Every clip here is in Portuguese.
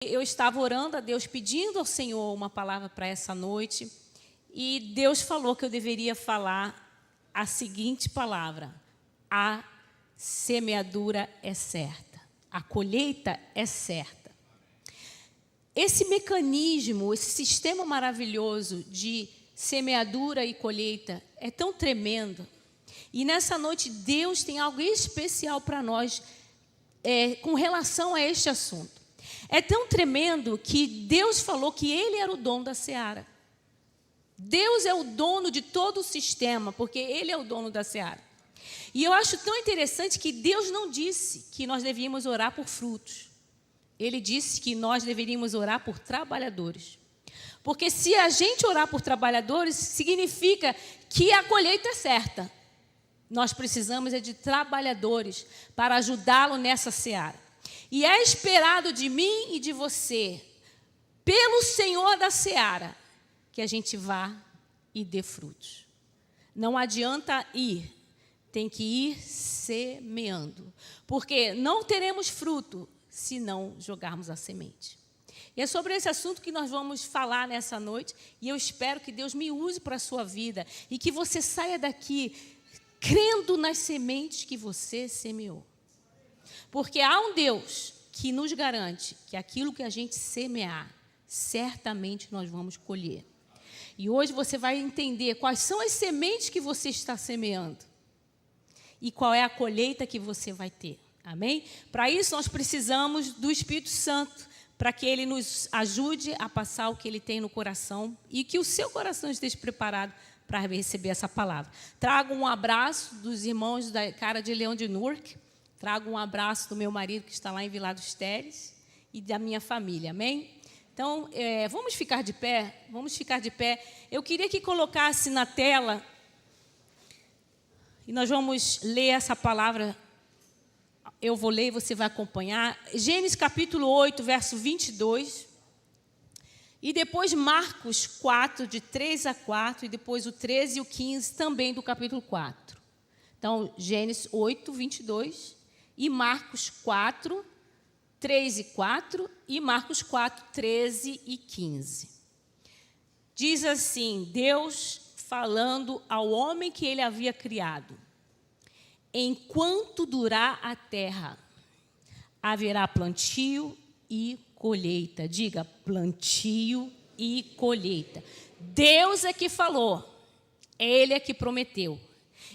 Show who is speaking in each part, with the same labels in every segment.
Speaker 1: Eu estava orando a Deus, pedindo ao Senhor uma palavra para essa noite, e Deus falou que eu deveria falar a seguinte palavra: a semeadura é certa, a colheita é certa. Esse mecanismo, esse sistema maravilhoso de semeadura e colheita é tão tremendo, e nessa noite Deus tem algo especial para nós com relação a este assunto. É tão tremendo que Deus falou que Ele era o dono da seara. Deus é o dono de todo o sistema, porque Ele é o dono da seara. E eu acho tão interessante que Deus não disse que nós devíamos orar por frutos. Ele disse que nós deveríamos orar por trabalhadores. Porque se a gente orar por trabalhadores, significa que a colheita é certa. Nós precisamos de trabalhadores para ajudá-lo nessa seara. E é esperado de mim e de você, pelo Senhor da seara, que a gente vá e dê frutos. Não adianta ir, tem que ir semeando. Porque não teremos fruto se não jogarmos a semente. E é sobre esse assunto que nós vamos falar nessa noite. E eu espero que Deus me use para a sua vida e que você saia daqui crendo nas sementes que você semeou. Porque há um Deus que nos garante que aquilo que a gente semear, certamente nós vamos colher. E hoje você vai entender quais são as sementes que você está semeando e qual é a colheita que você vai ter. Amém? Para isso nós precisamos do Espírito Santo, para que Ele nos ajude a passar o que Ele tem no coração e que o seu coração esteja preparado para receber essa palavra. Trago um abraço dos irmãos da Cara de Leão de Newark. Trago um abraço do meu marido, que está lá em Vila dos Teles, e da minha família, amém? Então, vamos ficar de pé, vamos ficar de pé. Eu queria que colocasse na tela, e nós vamos ler essa palavra, eu vou ler e você vai acompanhar. Gênesis capítulo 8, verso 22, e depois Marcos 4, de 3 a 4, e depois o 13 e o 15, também do capítulo 4. Então, Gênesis 8, 22... e Marcos 4, 3 e 4, e Marcos 4, 13 e 15. Diz assim, Deus falando ao homem que ele havia criado: enquanto durar a terra, haverá plantio e colheita. Diga, plantio e colheita. Deus é que falou, Ele é que prometeu.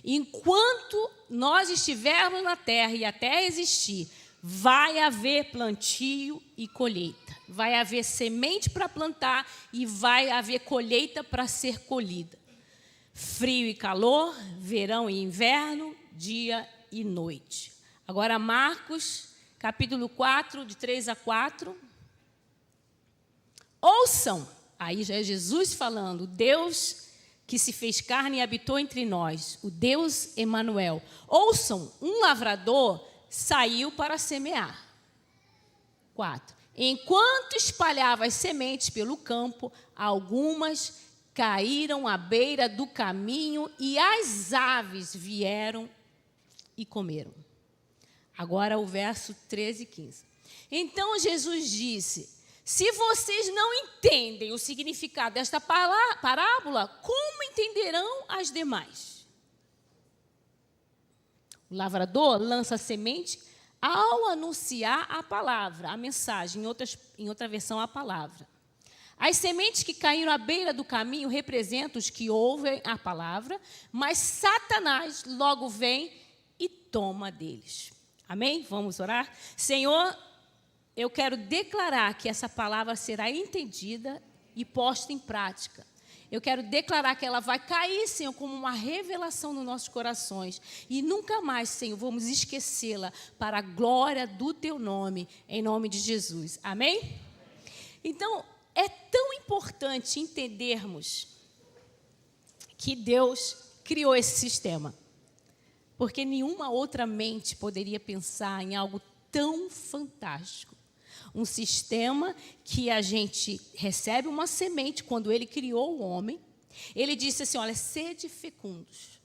Speaker 1: Enquanto nós estivermos na terra e a terra existir, vai haver plantio e colheita. Vai haver semente para plantar e vai haver colheita para ser colhida. Frio e calor, verão e inverno, dia e noite. Agora, Marcos, capítulo 4, de 3 a 4. Ouçam, aí já é Jesus falando, Deus que se fez carne e habitou entre nós, o Deus Emanuel. Ouçam, um lavrador saiu para semear. 4. Enquanto espalhava as sementes pelo campo, algumas caíram à beira do caminho e as aves vieram e comeram. Agora o verso 13 e 15. Então Jesus disse: se vocês não entendem o significado desta parábola, como entenderão as demais? O lavrador lança a semente ao anunciar a palavra, a mensagem, em outra versão, a palavra. As sementes que caíram à beira do caminho representam os que ouvem a palavra, mas Satanás logo vem e toma deles. Amém? Vamos orar? Senhor, eu quero declarar que essa palavra será entendida e posta em prática. Eu quero declarar que ela vai cair, Senhor, como uma revelação nos nossos corações. E nunca mais, Senhor, vamos esquecê-la para a glória do Teu nome, em nome de Jesus. Amém? Então, é tão importante entendermos que Deus criou esse sistema. Porque nenhuma outra mente poderia pensar em algo tão fantástico. Um sistema que a gente recebe uma semente. Quando Ele criou o homem, Ele disse assim, olha, sede fecundos.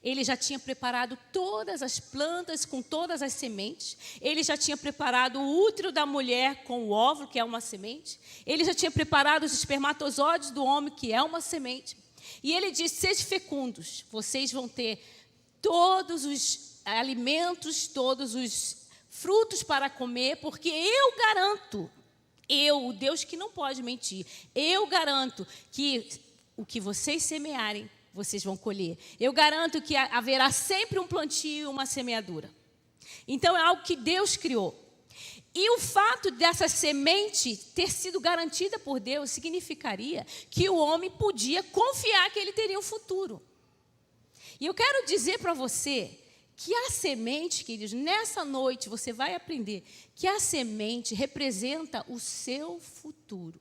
Speaker 1: Ele já tinha preparado todas as plantas com todas as sementes. Ele já tinha preparado o útero da mulher com o óvulo, que é uma semente. Ele já tinha preparado os espermatozoides do homem, que é uma semente. E ele disse: sede fecundos, vocês vão ter todos os alimentos, todos os frutos para comer, porque eu garanto, o Deus que não pode mentir, eu garanto que o que vocês semearem, vocês vão colher. Eu garanto que haverá sempre um plantio e uma semeadura. Então, é algo que Deus criou. E o fato dessa semente ter sido garantida por Deus significaria que o homem podia confiar que ele teria um futuro. E eu quero dizer para você que a semente, queridos, nessa noite você vai aprender que a semente representa o seu futuro.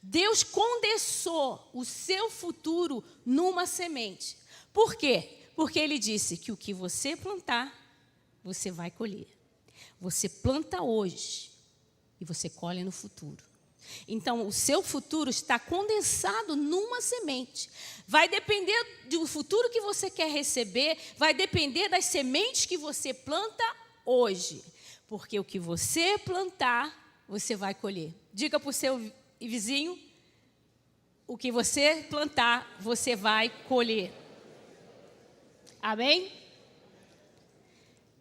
Speaker 1: Deus condensou o seu futuro numa semente. Por quê? Porque Ele disse que o que você plantar, você vai colher. Você planta hoje e você colhe no futuro. Então, o seu futuro está condensado numa semente. Vai depender do futuro que você quer receber, vai depender das sementes que você planta hoje. Porque o que você plantar, você vai colher. Diga para o seu vizinho: o que você plantar, você vai colher. Amém?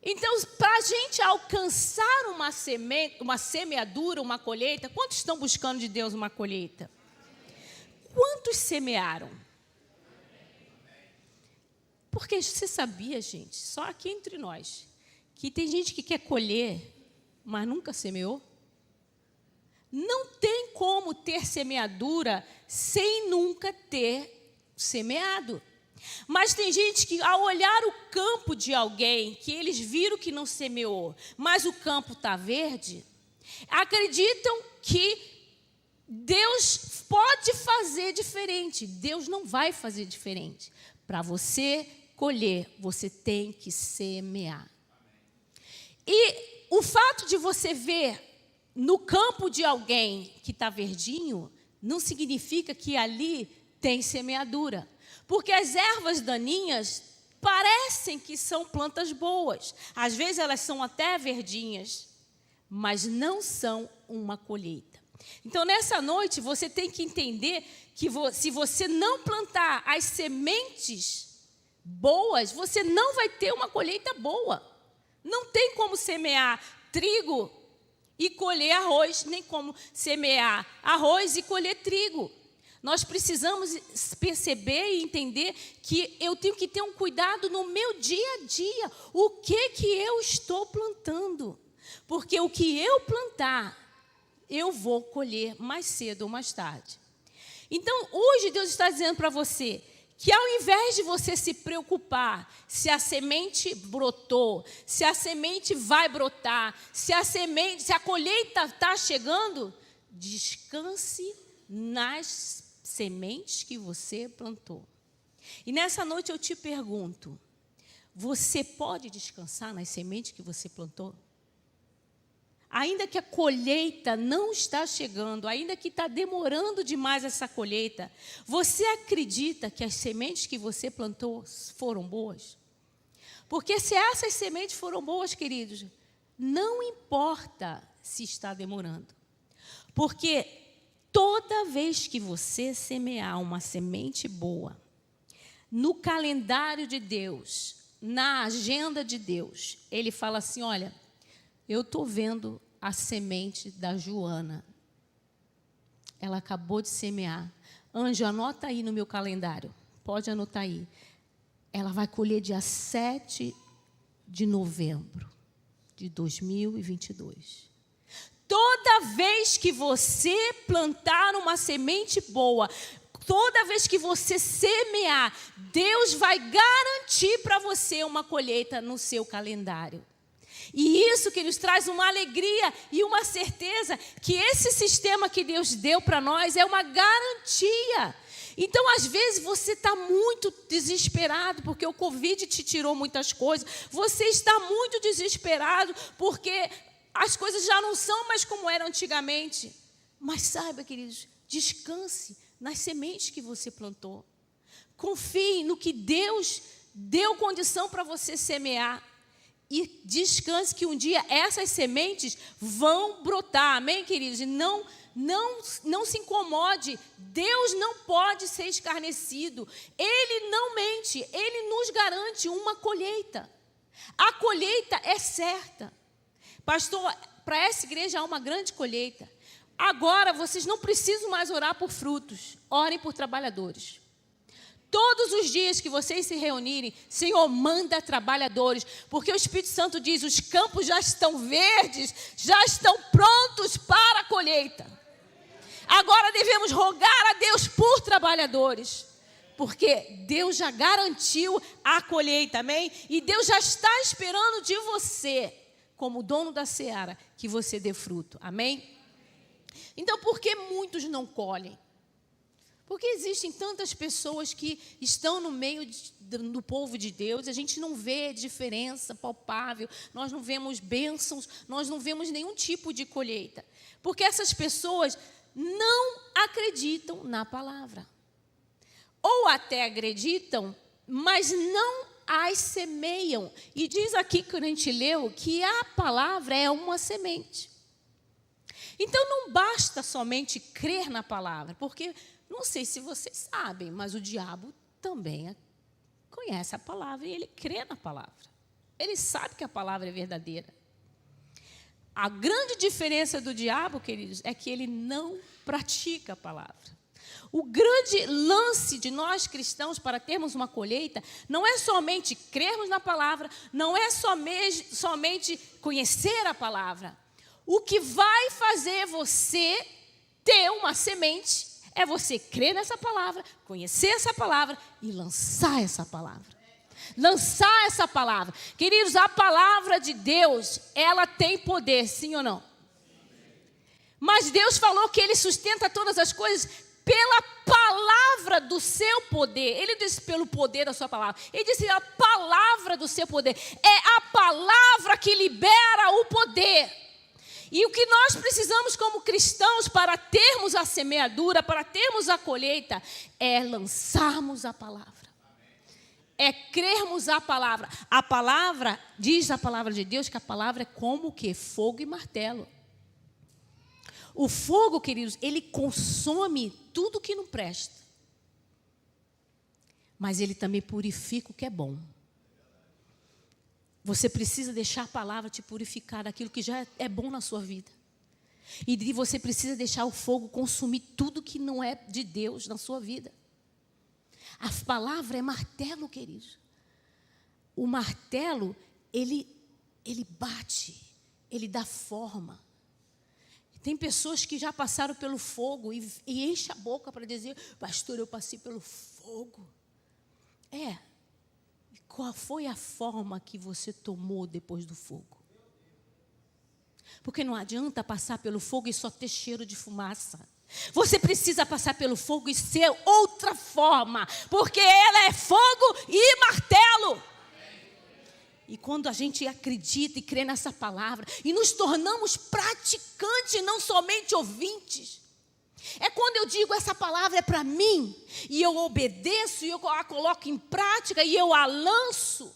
Speaker 1: Então, para a gente alcançar uma semeadura, uma colheita, quantos estão buscando de Deus uma colheita? Quantos semearam? Porque você sabia, gente, só aqui entre nós, que tem gente que quer colher, mas nunca semeou? Não tem como ter semeadura sem nunca ter semeado. Mas tem gente que, ao olhar o campo de alguém, que eles viram que não semeou, mas o campo está verde, acreditam que Deus pode fazer diferente. Deus não vai fazer diferente. Para você colher, você tem que semear. E o fato de você ver no campo de alguém que está verdinho, não significa que ali tem semeadura. Porque as ervas daninhas parecem que são plantas boas. Às vezes elas são até verdinhas, mas não são uma colheita. Então, nessa noite, você tem que entender que se você não plantar as sementes boas, você não vai ter uma colheita boa. Não tem como semear trigo e colher arroz, nem como semear arroz e colher trigo. Nós precisamos perceber e entender que eu tenho que ter um cuidado no meu dia a dia. O que eu estou plantando? Porque o que eu plantar, eu vou colher mais cedo ou mais tarde. Então, hoje Deus está dizendo para você que ao invés de você se preocupar se a semente brotou, se a semente vai brotar, se a colheita está chegando, descanse nas sementes que você plantou. E nessa noite eu te pergunto: você pode descansar nas sementes que você plantou? Ainda que a colheita não está chegando, ainda que está demorando demais essa colheita, você acredita que as sementes que você plantou foram boas? Porque se essas sementes foram boas, queridos, não importa se está demorando. Porque toda vez que você semear uma semente boa, no calendário de Deus, na agenda de Deus, Ele fala assim: olha, eu estou vendo a semente da Joana. Ela acabou de semear. Anjo, anota aí no meu calendário. Pode anotar aí. Ela vai colher dia 7 de novembro de 2022. Toda vez que você plantar uma semente boa, toda vez que você semear, Deus vai garantir para você uma colheita no seu calendário. E isso que nos traz uma alegria e uma certeza que esse sistema que Deus deu para nós é uma garantia. Então, às vezes, você está muito desesperado porque o Covid te tirou muitas coisas. Você está muito desesperado porque as coisas já não são mais como eram antigamente. Mas saiba, queridos, descanse nas sementes que você plantou. Confie no que Deus deu condição para você semear. E descanse que um dia essas sementes vão brotar. Amém, queridos? E não se incomode. Deus não pode ser escarnecido. Ele não mente. Ele nos garante uma colheita. A colheita é certa. Pastor, para essa igreja há uma grande colheita. Agora vocês não precisam mais orar por frutos. Orem por trabalhadores. Todos os dias que vocês se reunirem, Senhor, manda trabalhadores, porque o Espírito Santo diz, os campos já estão verdes, já estão prontos para a colheita. Agora devemos rogar a Deus por trabalhadores, porque Deus já garantiu a colheita, amém? E Deus já está esperando de você, como dono da seara, que você dê fruto, amém? Então, por que muitos não colhem? Porque existem tantas pessoas que estão no meio do povo de Deus, a gente não vê diferença palpável, nós não vemos bênçãos, nós não vemos nenhum tipo de colheita. Porque essas pessoas não acreditam na palavra. Ou até acreditam, mas não as semeiam. E diz aqui que a gente leu que a palavra é uma semente. Então não basta somente crer na palavra, porque não sei se vocês sabem, mas o diabo também conhece a palavra e ele crê na palavra. Ele sabe que a palavra é verdadeira. A grande diferença do diabo, queridos, é que ele não pratica a palavra. O grande lance de nós cristãos para termos uma colheita não é somente crermos na palavra, não é somente conhecer a palavra. O que vai fazer você ter uma semente é você crer nessa palavra, conhecer essa palavra e lançar essa palavra. Lançar essa palavra. Queridos, a palavra de Deus, ela tem poder, sim ou não? Mas Deus falou que Ele sustenta todas as coisas pela palavra do seu poder. Ele disse pelo poder da sua palavra. Ele disse a palavra do seu poder. É a palavra que libera o poder. E o que nós precisamos como cristãos para termos a semeadura, para termos a colheita, é lançarmos a palavra. É crermos a palavra. A palavra, diz a palavra de Deus, que a palavra é como o quê? Fogo e martelo. O fogo, queridos, ele consome tudo que não presta. Mas ele também purifica o que é bom. Você precisa deixar a palavra te purificar daquilo que já é bom na sua vida. E você precisa deixar o fogo consumir tudo que não é de Deus na sua vida. A palavra é martelo, queridos. O martelo, ele bate, ele dá forma. Tem pessoas que já passaram pelo fogo e enchem a boca para dizer, pastor, eu passei pelo fogo. Qual foi a forma que você tomou depois do fogo? Porque não adianta passar pelo fogo e só ter cheiro de fumaça. Você precisa passar pelo fogo e ser outra forma, porque ela é fogo e martelo. E quando a gente acredita e crê nessa palavra e nos tornamos praticantes, não somente ouvintes. É quando eu digo essa palavra é para mim, e eu obedeço, e eu a coloco em prática, e eu a lanço.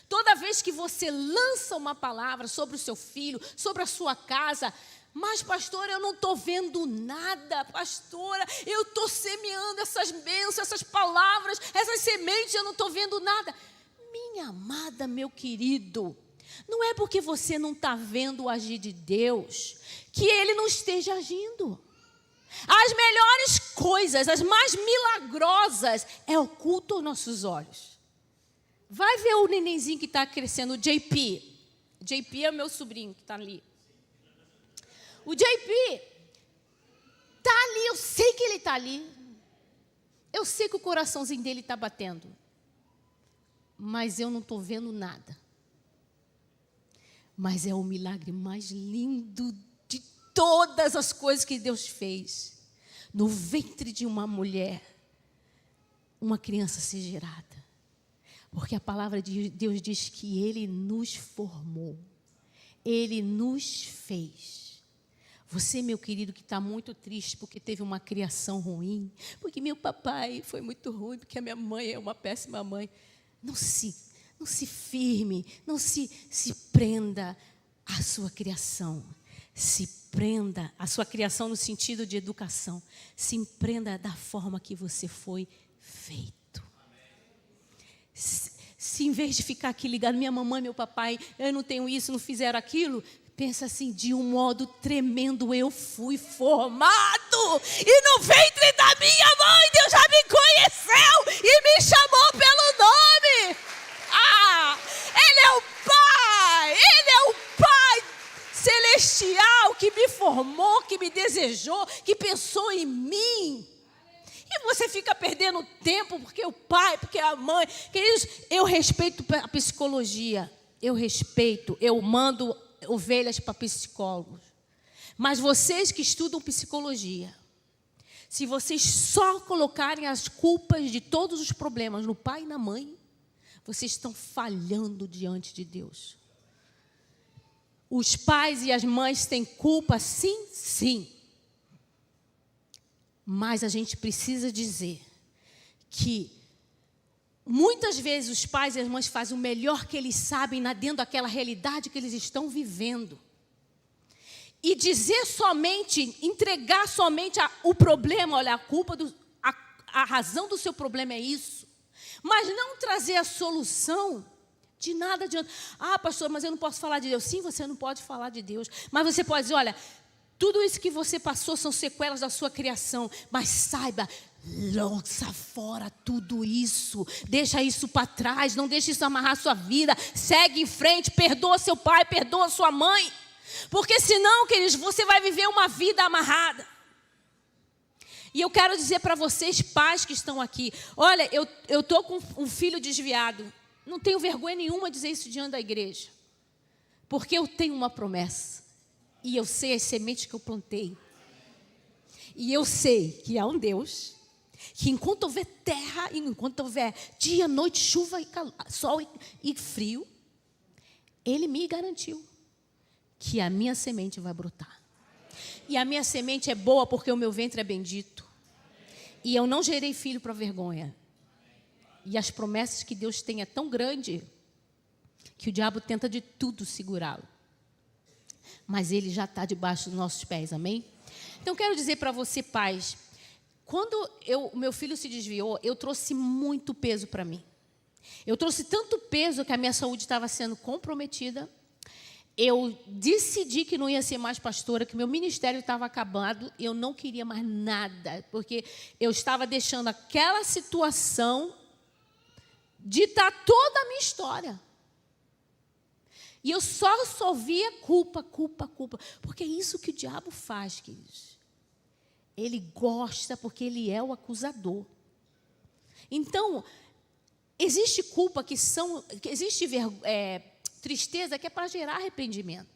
Speaker 1: Toda vez que você lança uma palavra sobre o seu filho, sobre a sua casa, mas pastora, eu não estou vendo nada, pastora, eu estou semeando essas bênçãos, essas palavras, essas sementes, eu não estou vendo nada. Minha amada, meu querido, não é porque você não está vendo o agir de Deus, que Ele não esteja agindo. As melhores coisas, as mais milagrosas, ocultam aos nossos olhos. Vai ver o nenenzinho que está crescendo, o JP. JP é o meu sobrinho que está ali. O JP está ali, eu sei que ele está ali. Eu sei que o coraçãozinho dele está batendo. Mas eu não estou vendo nada. Mas é o milagre mais lindo de todas as coisas que Deus fez. No ventre de uma mulher, uma criança ser gerada. Porque a palavra de Deus diz que Ele nos formou. Ele nos fez. Você, meu querido, que está muito triste porque teve uma criação ruim, porque meu papai foi muito ruim, porque a minha mãe é uma péssima mãe. Não se firme, não se prenda à sua criação. Se prenda à sua criação no sentido de educação. Se prenda da forma que você foi feito. Se em vez de ficar aqui ligado, minha mamãe, meu papai, eu não tenho isso, não fizeram aquilo, pensa assim, de um modo tremendo, eu fui formado. E no ventre da minha mãe, Deus já me conheceu e me chamou pelo nome. Ele é o Pai celestial que me formou, que me desejou, que pensou em mim. E você fica perdendo tempo porque o pai, porque a mãe. Queridos, eu respeito a psicologia. Eu mando ovelhas para psicólogos. Mas vocês que estudam psicologia, se vocês só colocarem as culpas de todos os problemas no pai e na mãe, vocês estão falhando diante de Deus. Os pais e as mães têm culpa, sim, sim. Mas a gente precisa dizer que muitas vezes os pais e as mães fazem o melhor que eles sabem dentro daquela realidade que eles estão vivendo. E dizer somente, entregar somente o problema, olha, a razão do seu problema é isso. Mas não trazer a solução. De nada adianta. Pastor, mas eu não posso falar de Deus. Sim, você não pode falar de Deus. Mas você pode dizer, olha, tudo isso que você passou são sequelas da sua criação. Mas saiba, lança fora tudo isso. Deixa isso para trás. Não deixe isso amarrar a sua vida. Segue em frente. Perdoa seu pai, perdoa sua mãe. Porque senão, queridos, você vai viver uma vida amarrada. E eu quero dizer para vocês, pais que estão aqui. Olha, eu estou com um filho desviado. Não tenho vergonha nenhuma de dizer isso diante da igreja. Porque eu tenho uma promessa. E eu sei as sementes que eu plantei. E eu sei que há um Deus que enquanto houver terra, enquanto houver dia, noite, chuva, sol e frio, Ele me garantiu que a minha semente vai brotar. E a minha semente é boa porque o meu ventre é bendito. E eu não gerei filho para vergonha. E as promessas que Deus tem é tão grande que o diabo tenta de tudo segurá-lo. Mas ele já está debaixo dos nossos pés, amém? Então, quero dizer para você, pais, quando o meu filho se desviou, eu trouxe muito peso para mim. Eu trouxe tanto peso que a minha saúde estava sendo comprometida. Eu decidi que não ia ser mais pastora, que meu ministério estava acabado. Eu não queria mais nada, porque eu estava deixando aquela situação ditar toda a minha história. E eu só via culpa. Porque é isso que o diabo faz, queridos. Ele gosta porque ele é o acusador. Então, existe culpa existe tristeza que é para gerar arrependimento.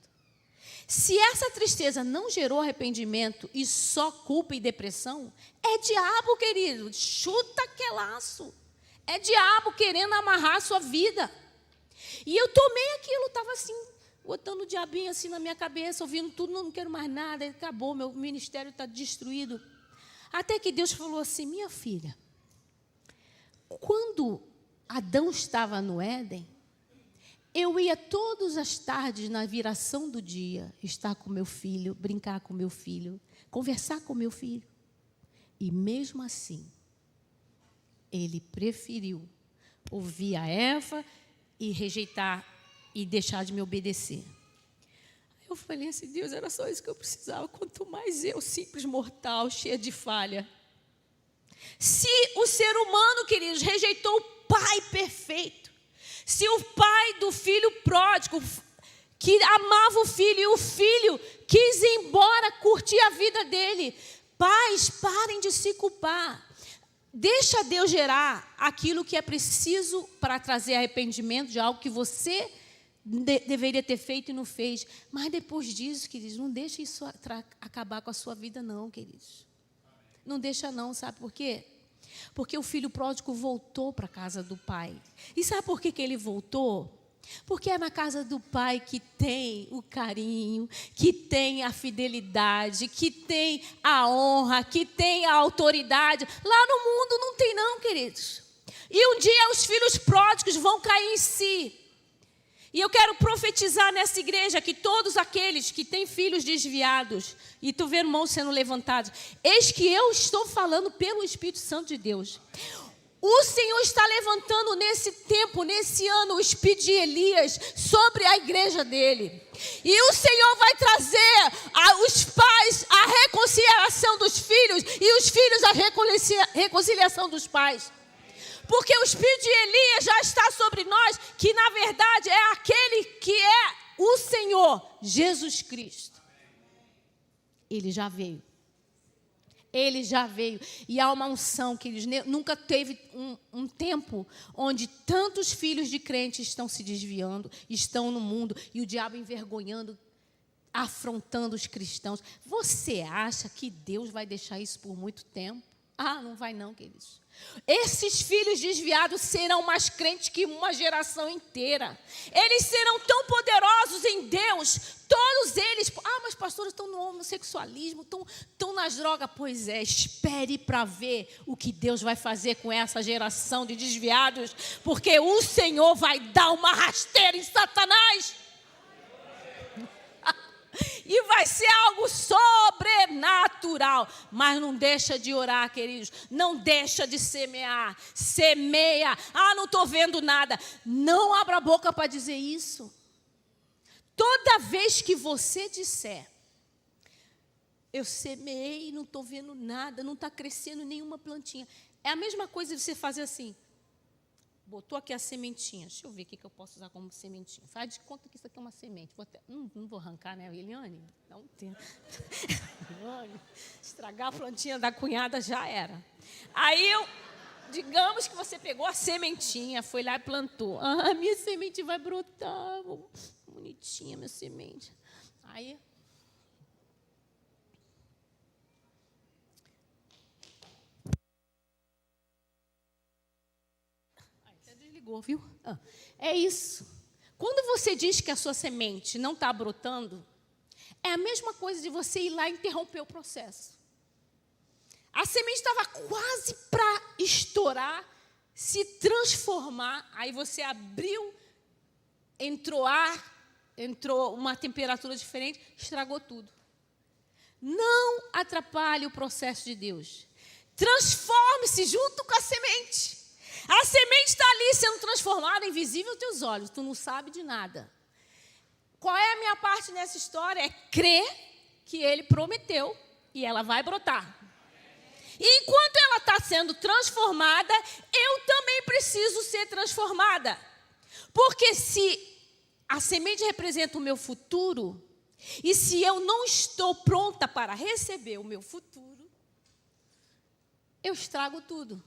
Speaker 1: Se essa tristeza não gerou arrependimento e só culpa e depressão, é diabo, querido. Chuta aquele laço. É diabo querendo amarrar a sua vida. E eu tomei aquilo, estava assim, botando o diabinho assim na minha cabeça, ouvindo tudo, não quero mais nada, acabou, meu ministério está destruído. Até que Deus falou assim, minha filha, quando Adão estava no Éden, eu ia todas as tardes, na viração do dia, estar com meu filho, brincar com meu filho, conversar com meu filho. E mesmo assim, ele preferiu ouvir a Eva e rejeitar e deixar de me obedecer. Eu falei assim, Deus, era só isso que eu precisava. Quanto mais eu, simples mortal, cheia de falha. Se o ser humano, queridos, rejeitou o pai perfeito, se o pai do filho pródigo, que amava o filho, e o filho quis ir embora, curtir a vida dele, pais, parem de se culpar. Deixa Deus gerar aquilo que é preciso para trazer arrependimento de algo que você deveria ter feito e não fez. Mas depois disso, queridos, não deixa isso acabar com a sua vida, não, queridos. Não deixa não, sabe por quê? Porque o filho pródigo voltou para a casa do pai. E sabe por que ele voltou? Porque é na casa do pai que tem o carinho, que tem a fidelidade, que tem a honra, que tem a autoridade. Lá no mundo não tem não, queridos. E um dia os filhos pródigos vão cair em si. E eu quero profetizar nessa igreja que todos aqueles que têm filhos desviados, e tu vê irmãos sendo levantados, eis que eu estou falando pelo Espírito Santo de Deus. O Senhor está levantando nesse tempo, nesse ano, o espírito de Elias sobre a igreja dele. E o Senhor vai trazer os pais a reconciliação dos filhos e os filhos a reconciliação dos pais. Porque o espírito de Elias já está sobre nós, que na verdade é aquele que é o Senhor, Jesus Cristo. Ele já veio. Ele já veio. E há uma unção que eles nunca teve um tempo onde tantos filhos de crentes estão se desviando, estão no mundo, e o diabo envergonhando, afrontando os cristãos. Você acha que Deus vai deixar isso por muito tempo? Ah, não vai não, queridos. Esses filhos desviados serão mais crentes que uma geração inteira. Eles serão tão poderosos em Deus, todos eles. Ah, mas pastores estão no homossexualismo, estão nas drogas. Pois é, espere para ver o que Deus vai fazer com essa geração de desviados, porque o Senhor vai dar uma rasteira em Satanás. E vai ser algo sobrenatural. Mas não deixa de orar, queridos. Não deixa de semear. Semeia. Ah, não estou vendo nada. Não abra a boca para dizer isso. Toda vez que você disser, eu semeei e não estou vendo nada, não está crescendo nenhuma plantinha. É a mesma coisa de você fazer assim. Botou aqui a sementinha. Deixa eu ver o que eu posso usar como sementinha. Faz de conta que isso aqui é uma semente. Não vou arrancar, né, Eliane? Dá um tempo. Eliane, estragar a plantinha da cunhada já era. Aí digamos que você pegou a sementinha, foi lá e plantou. Ah, minha semente vai brotar. Bonitinha minha semente. Aí... viu? É isso. Quando você diz que a sua semente não está brotando, é a mesma coisa de você ir lá e interromper o processo. A semente estava quase para estourar, se transformar, aí você abriu, entrou ar, entrou uma temperatura diferente, estragou tudo. Não atrapalhe o processo de Deus. Transforme-se junto com a semente. A semente está ali sendo transformada, invisível aos teus olhos. Tu não sabe de nada. Qual é a minha parte nessa história? É crer que Ele prometeu e ela vai brotar. E enquanto ela está sendo transformada, eu também preciso ser transformada. Porque se a semente representa o meu futuro, e se eu não estou pronta para receber o meu futuro, eu estrago tudo.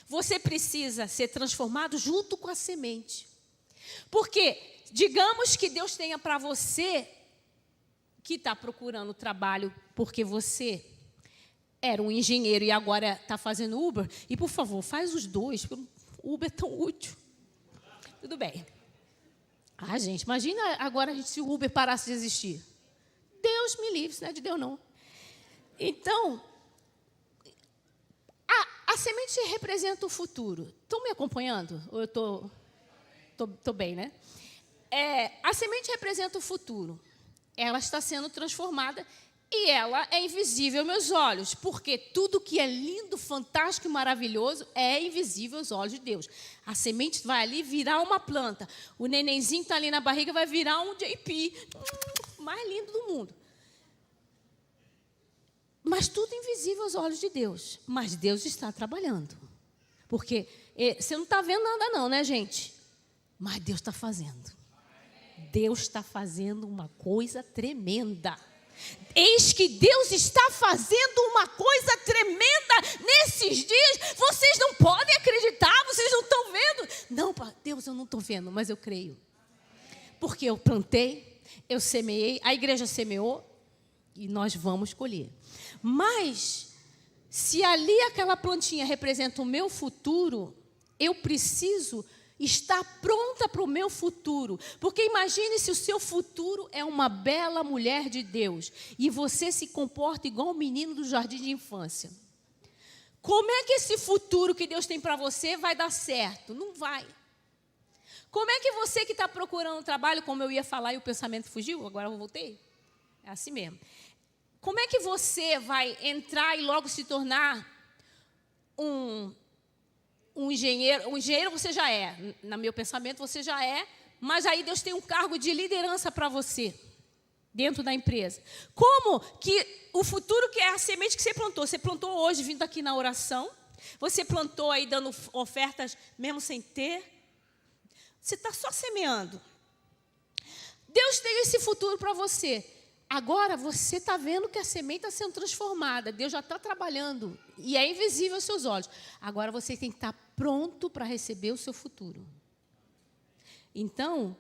Speaker 1: Você precisa ser transformado junto com a semente. Porque, digamos que Deus tenha para você, que está procurando trabalho porque você era um engenheiro e agora está fazendo Uber, e por favor, faz os dois, porque o Uber é tão útil. Tudo bem. Ah, gente, imagina agora se o Uber parasse de existir. Deus me livre, isso não é de Deus não. Então... A semente representa o futuro. Estão me acompanhando? Ou eu estou bem, né? A semente representa o futuro. Ela está sendo transformada e ela é invisível aos meus olhos. Porque tudo que é lindo, fantástico e maravilhoso é invisível aos olhos de Deus. A semente vai ali virar uma planta. O nenenzinho está ali na barriga, vai virar um JP. Mais lindo do mundo. Mas tudo invisível aos olhos de Deus. Mas Deus está trabalhando. Porque você não está vendo nada não, né, gente? Mas Deus está fazendo. Deus está fazendo uma coisa tremenda. Eis que Deus está fazendo uma coisa tremenda nesses dias. Vocês não podem acreditar, vocês não estão vendo. Não, Deus, eu não estou vendo, mas eu creio. Porque eu plantei, eu semeei, a igreja semeou e nós vamos colher. Mas, se ali aquela plantinha representa o meu futuro, eu preciso estar pronta para o meu futuro. Porque imagine se o seu futuro é uma bela mulher de Deus e você se comporta igual um menino do jardim de infância. Como é que esse futuro que Deus tem para você vai dar certo? Não vai. Como é que você que está procurando trabalho, como eu ia falar e o pensamento fugiu, agora eu voltei? É assim mesmo. Como é que você vai entrar e logo se tornar um engenheiro? Um engenheiro você já é, no meu pensamento você já é, mas aí Deus tem um cargo de liderança para você, dentro da empresa. Como que o futuro, que é a semente que você plantou hoje vindo aqui na oração, você plantou aí dando ofertas mesmo sem ter, você está só semeando. Deus tem esse futuro para você. Agora você está vendo que a semente está sendo transformada. Deus já está trabalhando e é invisível aos seus olhos. Agora você tem que estar pronto para receber o seu futuro. Então,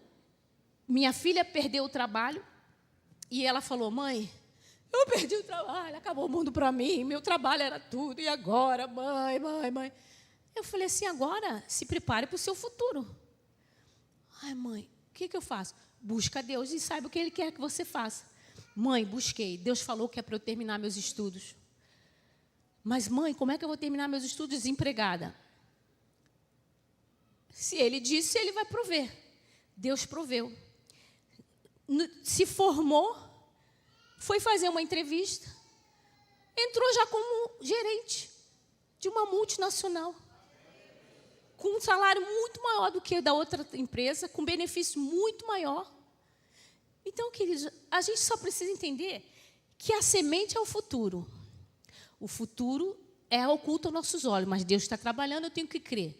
Speaker 1: minha filha perdeu o trabalho e ela falou: mãe, eu perdi o trabalho, acabou o mundo para mim, meu trabalho era tudo, e agora, mãe? Eu falei assim: agora se prepare para o seu futuro. Ai, mãe, o que eu faço? Busca a Deus e saiba o que Ele quer que você faça. Mãe, busquei. Deus falou que é para eu terminar meus estudos. Mas, mãe, como é que eu vou terminar meus estudos desempregada? Se Ele disse, Ele vai prover. Deus proveu. Se formou, foi fazer uma entrevista, entrou já como gerente de uma multinacional, com um salário muito maior do que da outra empresa, com benefício muito maior. Então, queridos, a gente só precisa entender que a semente é o futuro. O futuro é oculto aos nossos olhos, mas Deus está trabalhando, eu tenho que crer.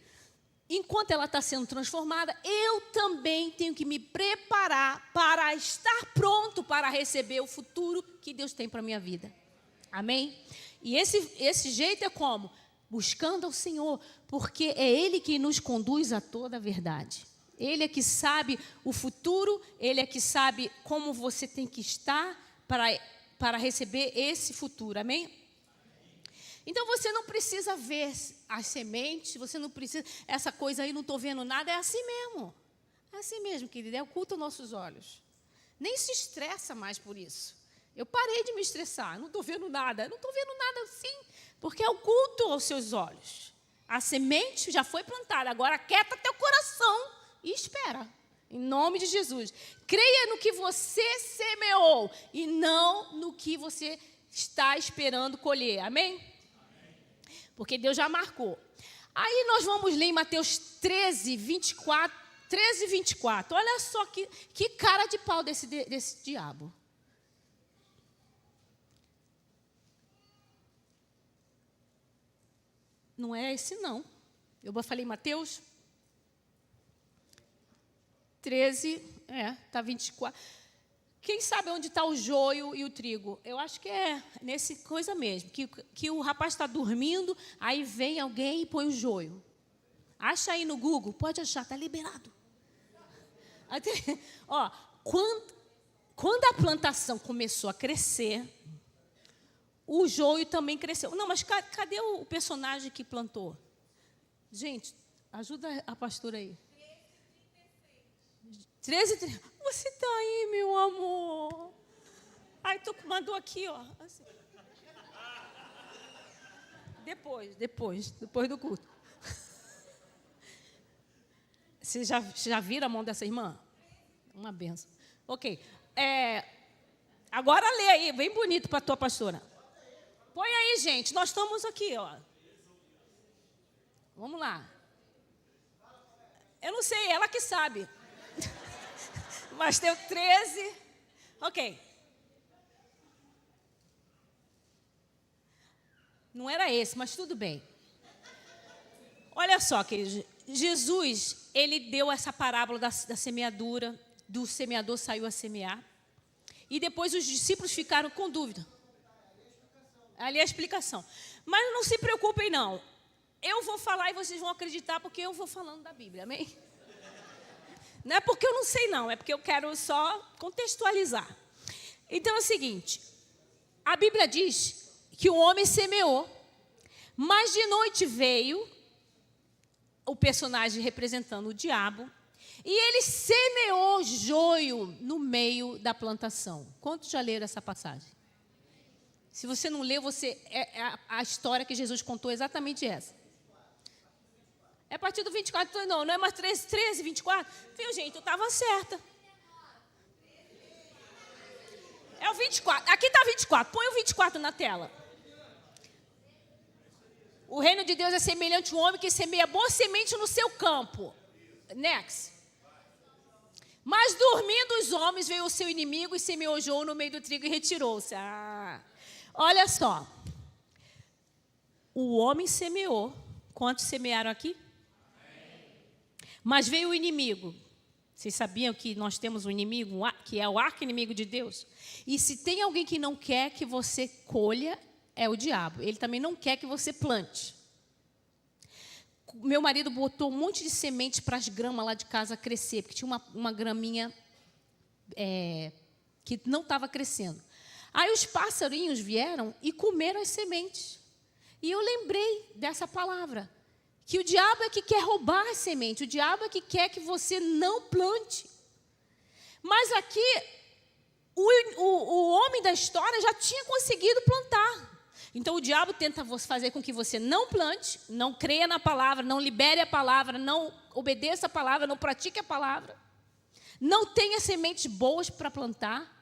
Speaker 1: Enquanto ela está sendo transformada, eu também tenho que me preparar para estar pronto para receber o futuro que Deus tem para a minha vida. Amém? E esse jeito é como? Buscando ao Senhor, porque é Ele que nos conduz a toda a verdade. Ele é que sabe o futuro, Ele é que sabe como você tem que estar para receber esse futuro, amém? Então você não precisa ver as sementes, você não precisa, essa coisa aí, não estou vendo nada, é assim mesmo. É assim mesmo, querida, é oculto aos nossos olhos. Nem se estressa mais por isso. Eu parei de me estressar, não estou vendo nada assim, porque é oculto aos seus olhos. A semente já foi plantada, agora aquieta teu coração e espera, em nome de Jesus. Creia no que você semeou e não no que você está esperando colher, amém? Porque Deus já marcou. Aí nós vamos ler em Mateus 13, 24. Olha só que cara de pau desse diabo. Não é esse, não. Eu falei Mateus 13, está 24. Quem sabe onde está o joio e o trigo? Eu acho que é nesse coisa mesmo, que o rapaz está dormindo, aí vem alguém e põe o joio. Acha aí no Google, pode achar, está liberado. Ó, quando a plantação começou a crescer, o joio também cresceu. Não, mas cadê o personagem que plantou? Gente, ajuda a pastora aí. 13, você está aí, meu amor. Ai, tu mandou aqui, ó. Assim. Depois do culto. Você já viram a mão dessa irmã? Uma benção. Ok. Agora lê aí, bem bonito para a tua pastora. Põe aí, gente. Nós estamos aqui, ó. Vamos lá. Eu não sei, ela que sabe. Mas tem o 13. Ok. Não era esse, mas tudo bem. Olha só, queridos. Jesus, ele deu essa parábola da semeadura. Do semeador saiu a semear. E depois os discípulos ficaram com dúvida. Ali é a explicação. Mas não se preocupem, não. Eu vou falar e vocês vão acreditar porque eu vou falando da Bíblia, amém? Não é porque eu não sei, não. É porque eu quero só contextualizar. Então é o seguinte. A Bíblia diz que o homem semeou. Mas de noite veio o personagem representando o diabo. E ele semeou joio no meio da plantação. Quantos já leram essa passagem? Se você não leu, a história que Jesus contou é exatamente essa. É a partir do 24, não é mais 13, 24? Viu, gente? Eu estava certa. É o 24. Aqui está 24. Põe o 24 na tela. O reino de Deus é semelhante a um homem que semeia boa semente no seu campo. Next. Mas dormindo os homens, veio o seu inimigo e semeou no meio do trigo e retirou-se. Olha só. O homem semeou. Quantos semearam aqui? Mas veio o inimigo. Vocês sabiam que nós temos um inimigo, que é o arqui-inimigo de Deus? E se tem alguém que não quer que você colha, é o diabo. Ele também não quer que você plante. Meu marido botou um monte de semente para as gramas lá de casa crescer, porque tinha uma graminha que não estava crescendo. Aí os passarinhos vieram e comeram as sementes. E eu lembrei dessa palavra, que o diabo é que quer roubar a semente, o diabo é que quer que você não plante. Mas aqui, o homem da história já tinha conseguido plantar. Então, o diabo tenta fazer com que você não plante, não creia na palavra, não libere a palavra, não obedeça a palavra, não pratique a palavra, não tenha sementes boas para plantar.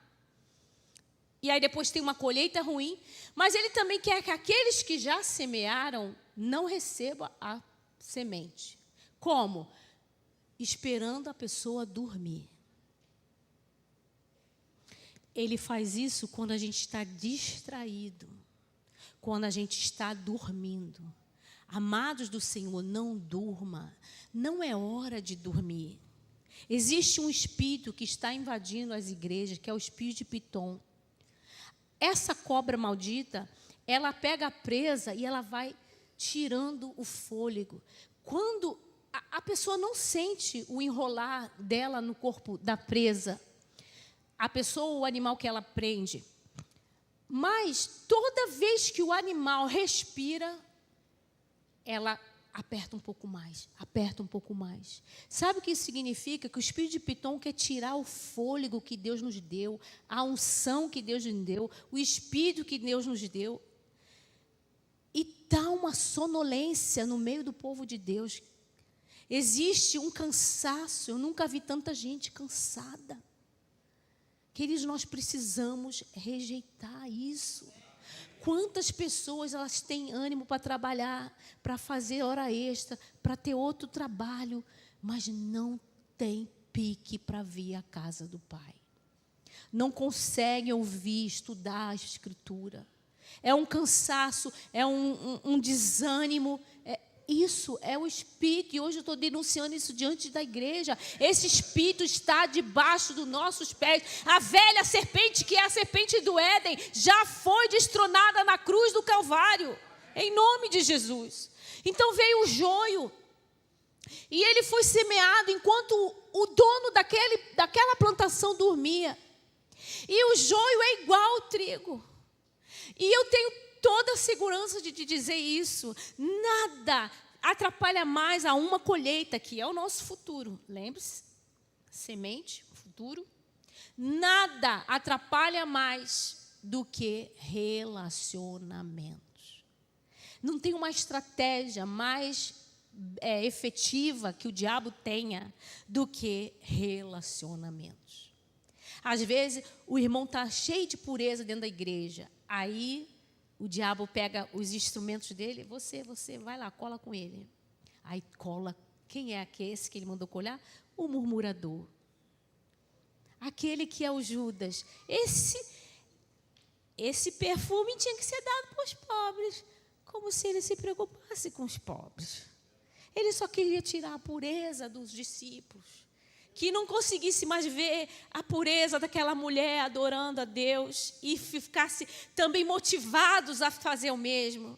Speaker 1: E aí depois tem uma colheita ruim. Mas ele também quer que aqueles que já semearam não recebam a semente. Como? Esperando a pessoa dormir. Ele faz isso quando a gente está distraído, quando a gente está dormindo. Amados do Senhor, não durma. Não é hora de dormir. Existe um espírito que está invadindo as igrejas, que é o espírito de Pitom. Essa cobra maldita, ela pega a presa e ela vai tirando o fôlego. Quando a pessoa não sente o enrolar dela no corpo da presa, a pessoa ou o animal que ela prende. Mas toda vez que o animal respira, ela aperta um pouco mais, aperta um pouco mais. Sabe o que isso significa? Que o espírito de Pitom quer tirar o fôlego que Deus nos deu, a unção que Deus nos deu, o espírito que Deus nos deu. E está uma sonolência no meio do povo de Deus. Existe um cansaço, eu nunca vi tanta gente cansada. Queridos, nós precisamos rejeitar isso. Quantas pessoas elas têm ânimo para trabalhar, para fazer hora extra, para ter outro trabalho, mas não tem pique para vir à casa do Pai. Não conseguem ouvir, estudar a Escritura. É um cansaço, é um desânimo. Isso é o espírito, e hoje eu estou denunciando isso diante da igreja. Esse espírito está debaixo dos nossos pés. A velha serpente, que é a serpente do Éden, já foi destronada na cruz do Calvário, em nome de Jesus. Então veio o joio, e ele foi semeado enquanto o dono daquela plantação dormia. E o joio é igual ao trigo. E eu tenho toda a segurança de te dizer isso. Nada atrapalha mais a uma colheita, que é o nosso futuro. Lembre-se, semente, futuro. Nada atrapalha mais do que relacionamentos. Não tem uma estratégia mais efetiva que o diabo tenha do que relacionamentos. Às vezes, o irmão está cheio de pureza dentro da igreja. Aí, o diabo pega os instrumentos dele. Você, vai lá, cola com ele. Aí cola. Quem é esse que ele mandou colar? O murmurador. Aquele que é o Judas. Esse perfume tinha que ser dado para os pobres. Como se ele se preocupasse com os pobres. Ele só queria tirar a pureza dos discípulos. Que não conseguisse mais ver a pureza daquela mulher adorando a Deus e ficasse também motivados a fazer o mesmo.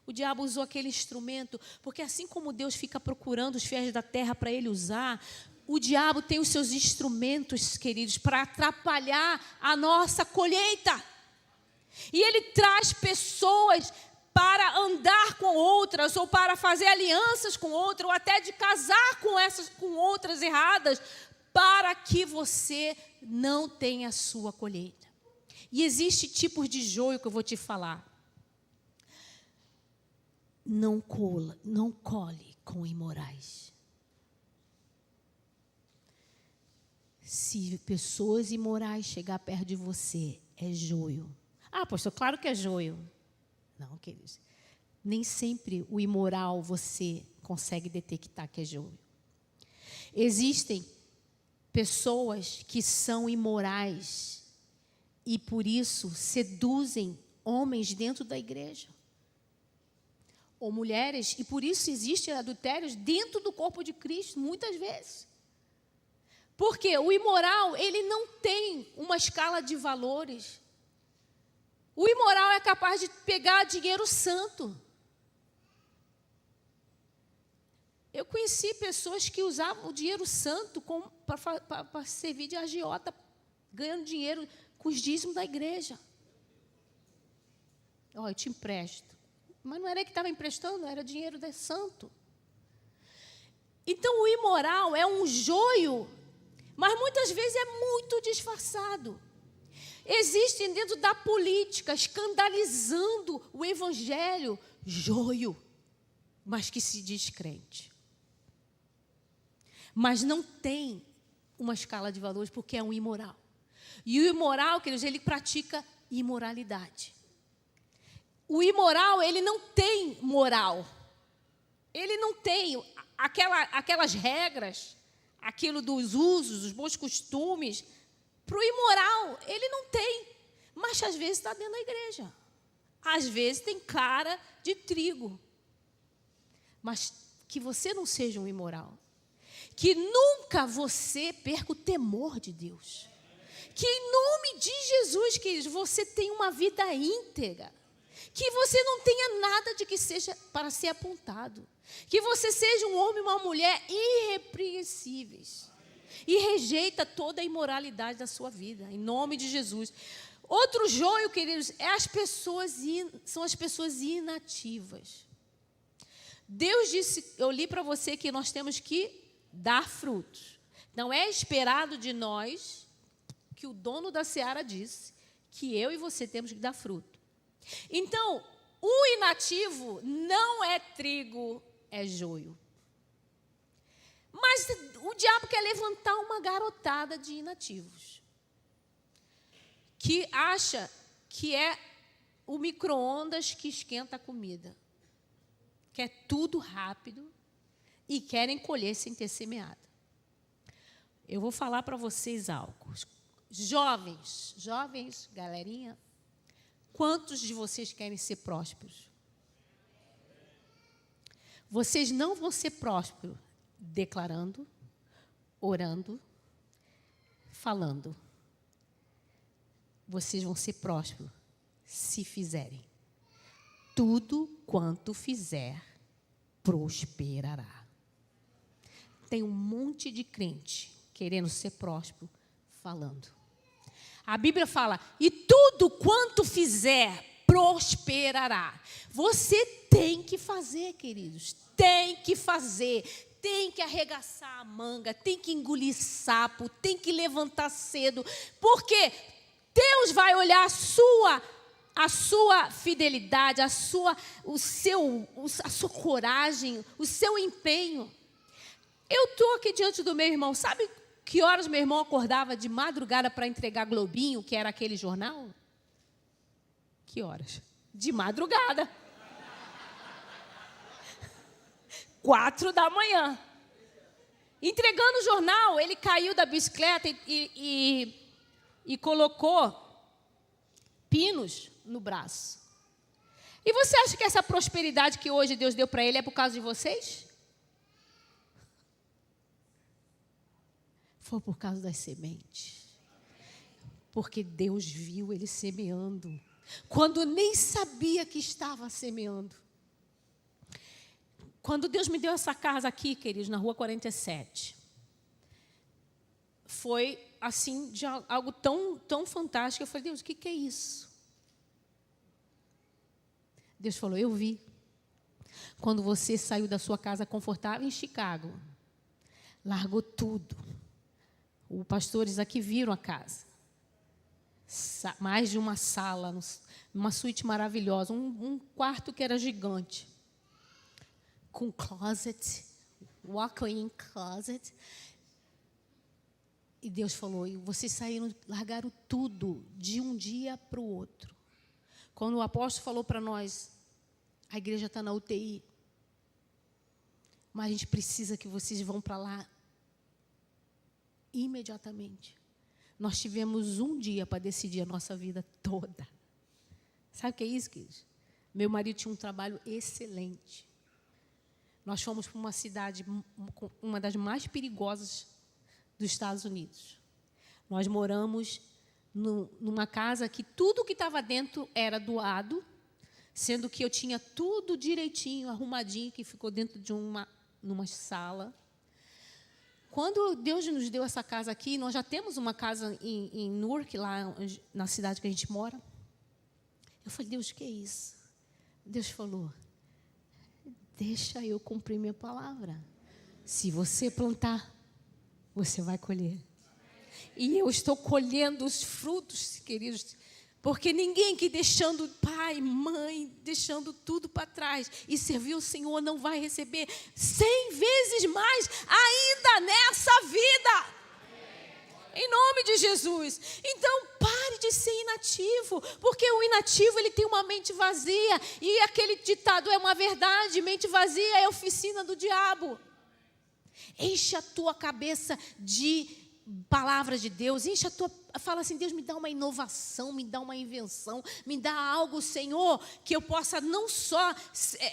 Speaker 1: O diabo usou aquele instrumento, porque assim como Deus fica procurando os fiéis da terra para ele usar, o diabo tem os seus instrumentos, queridos, para atrapalhar a nossa colheita. E ele traz pessoas para andar com outras, ou para fazer alianças com outras, ou até de casar com outras erradas, para que você não tenha a sua colheita. E existe tipos de joio que eu vou te falar. Não colhe com imorais. Se pessoas imorais chegar perto de você, é joio. Ah, pastor, claro que é joio. Não, queridos. Nem sempre o imoral você consegue detectar que é joio. Existem pessoas que são imorais e, por isso, seduzem homens dentro da igreja. Ou mulheres, e por isso existem adultérios dentro do corpo de Cristo, muitas vezes. Porque o imoral, ele não tem uma escala de valores. O imoral é capaz de pegar dinheiro santo. Eu conheci pessoas que usavam o dinheiro santo para servir de agiota, ganhando dinheiro com os dízimos da igreja. Eu te empresto. Mas não era ele que estava emprestando, era dinheiro de santo. Então, o imoral é um joio, mas muitas vezes é muito disfarçado. Existem dentro da política, escandalizando o evangelho, joio, mas que se diz crente. Mas não tem uma escala de valores, porque é um imoral. E o imoral, queridos, ele pratica imoralidade. O imoral, ele não tem moral. Ele não tem aquelas regras, aquilo dos usos, dos bons costumes. Para o imoral, ele não tem. Mas às vezes está dentro da igreja. Às vezes tem cara de trigo. Mas que você não seja um imoral. Que nunca você perca o temor de Deus. Que em nome de Jesus, queridos, você tenha uma vida íntegra. Que você não tenha nada de que seja para ser apontado. Que você seja um homem e uma mulher irrepreensíveis. E rejeita toda a imoralidade da sua vida, em nome de Jesus. Outro joio, queridos, são as pessoas inativas. Deus disse, eu li para você que nós temos que dar frutos. Não é esperado de nós, que o dono da seara disse, que eu e você temos que dar fruto. Então, o inativo não é trigo, é joio. Mas o diabo quer levantar uma garotada de inativos, que acha que é o micro-ondas que esquenta a comida. Quer tudo rápido e querem colher sem ter semeado. Eu vou falar para vocês algo. Jovens, galerinha, quantos de vocês querem ser prósperos? Vocês não vão ser prósperos declarando, orando, falando. Vocês vão ser prósperos se fizerem. Tudo quanto fizer, prosperará. Tem um monte de crente querendo ser próspero, falando. A Bíblia fala, e tudo quanto fizer, prosperará. Você tem que fazer, queridos, tem que fazer. Tem que arregaçar a manga, tem que engolir sapo, tem que levantar cedo, porque Deus vai olhar a sua fidelidade, a sua coragem, o seu empenho. Eu estou aqui diante do meu irmão, sabe que horas meu irmão acordava de madrugada para entregar Globinho, que era aquele jornal? Que horas? De madrugada. 4 da manhã. Entregando o jornal, ele caiu da bicicleta e colocou pinos no braço. E você acha que essa prosperidade que hoje Deus deu para ele é por causa de vocês? Foi por causa das sementes. Porque Deus viu ele semeando, quando nem sabia que estava semeando. Quando Deus me deu essa casa aqui, queridos, na Rua 47, foi assim, de algo tão fantástico. Eu falei, Deus, o que é isso? Deus falou, eu vi. Quando você saiu da sua casa confortável em Chicago, largou tudo. Os pastores aqui viram a casa. mais de uma sala, uma suíte maravilhosa, um quarto que era gigante, com closet, walk-in closet. E Deus falou, e vocês saíram, largaram tudo de um dia para o outro. Quando o apóstolo falou para nós, a igreja está na UTI, mas a gente precisa que vocês vão para lá imediatamente. Nós tivemos um dia para decidir a nossa vida toda. Sabe o que é isso, queridos? Meu marido tinha um trabalho excelente. Nós fomos para uma cidade, uma das mais perigosas dos Estados Unidos. Nós moramos numa casa que tudo que estava dentro era doado, sendo que eu tinha tudo direitinho, arrumadinho, que ficou dentro de numa sala. Quando Deus nos deu essa casa aqui, nós já temos uma casa em Newark, lá na cidade que a gente mora. Eu falei, Deus, o que é isso? Deus falou, deixa eu cumprir minha palavra. Se você plantar, você vai colher. E eu estou colhendo os frutos, queridos, porque ninguém que deixando pai, mãe, deixando tudo para trás e servir o Senhor não vai receber 100 vezes mais ainda nessa vida. Em nome de Jesus. Então, pare de ser inativo, porque o inativo, ele tem uma mente vazia, e aquele ditado é uma verdade, mente vazia é a oficina do diabo. Enche a tua cabeça de palavras de Deus, enche a tua, fala assim, Deus, me dá uma inovação, me dá uma invenção, me dá algo, Senhor, que eu possa não só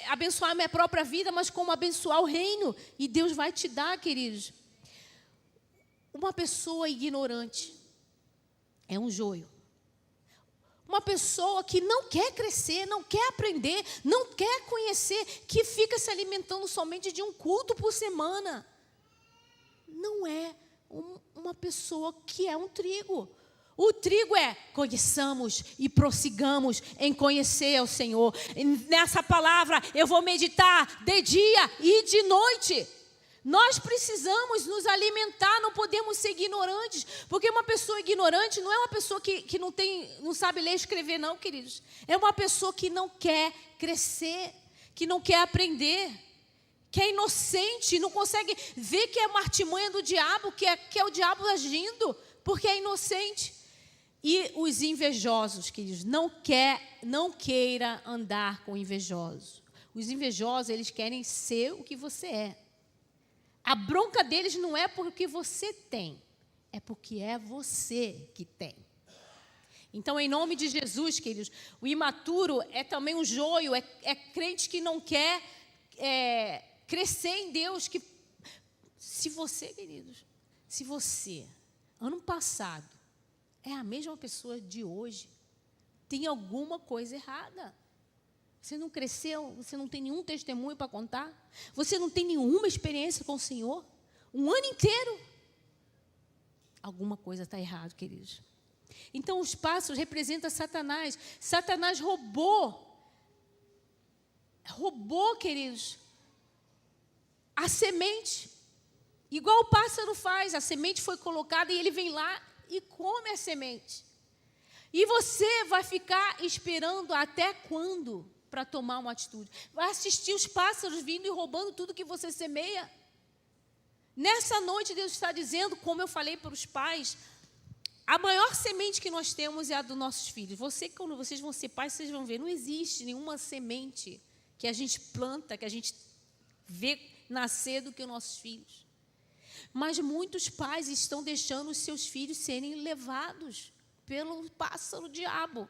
Speaker 1: abençoar a minha própria vida, mas como abençoar o reino, e Deus vai te dar, queridos. Uma pessoa ignorante é um joio. Uma pessoa que não quer crescer, não quer aprender, não quer conhecer, que fica se alimentando somente de um culto por semana, não é uma pessoa que é um trigo. O trigo é, conheçamos e prossigamos em conhecer o Senhor. E nessa palavra eu vou meditar de dia e de noite. Nós precisamos nos alimentar, não podemos ser ignorantes, porque uma pessoa ignorante não é uma pessoa que não sabe ler e escrever, não, queridos. É uma pessoa que não quer crescer, que não quer aprender, que é inocente, não consegue ver que é uma artimanha do diabo, que é o diabo agindo, porque é inocente. E os invejosos, queridos, não queira andar com invejosos. Os invejosos, eles querem ser o que você é. A bronca deles não é porque você tem, é porque é você que tem. Então, em nome de Jesus, queridos, o imaturo é também um joio, é crente que não quer crescer em Deus. Se você, queridos, ano passado, é a mesma pessoa de hoje, tem alguma coisa errada. Você não cresceu, você não tem nenhum testemunho para contar, você não tem nenhuma experiência com o Senhor, um ano inteiro. Alguma coisa está errada, queridos. Então, os pássaros representam Satanás. Satanás roubou, queridos, a semente. Igual o pássaro faz, a semente foi colocada e ele vem lá e come a semente. E você vai ficar esperando até quando para tomar uma atitude? Vai assistir os pássaros vindo e roubando tudo que você semeia? Nessa noite Deus está dizendo, como eu falei para os pais, a maior semente que nós temos é a dos nossos filhos. Quando vocês vão ser pais, vocês vão ver, não existe nenhuma semente que a gente planta, que a gente vê nascer do que os nossos filhos. Mas muitos pais estão deixando os seus filhos serem levados pelo pássaro diabo.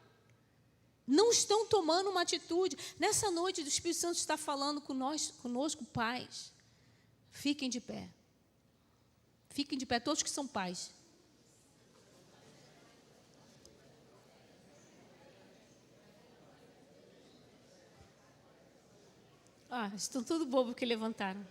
Speaker 1: Não estão tomando uma atitude. Nessa noite, o Espírito Santo está falando conosco, pais. Fiquem de pé. Fiquem de pé, todos que são pais. Estão tudo bobo que levantaram.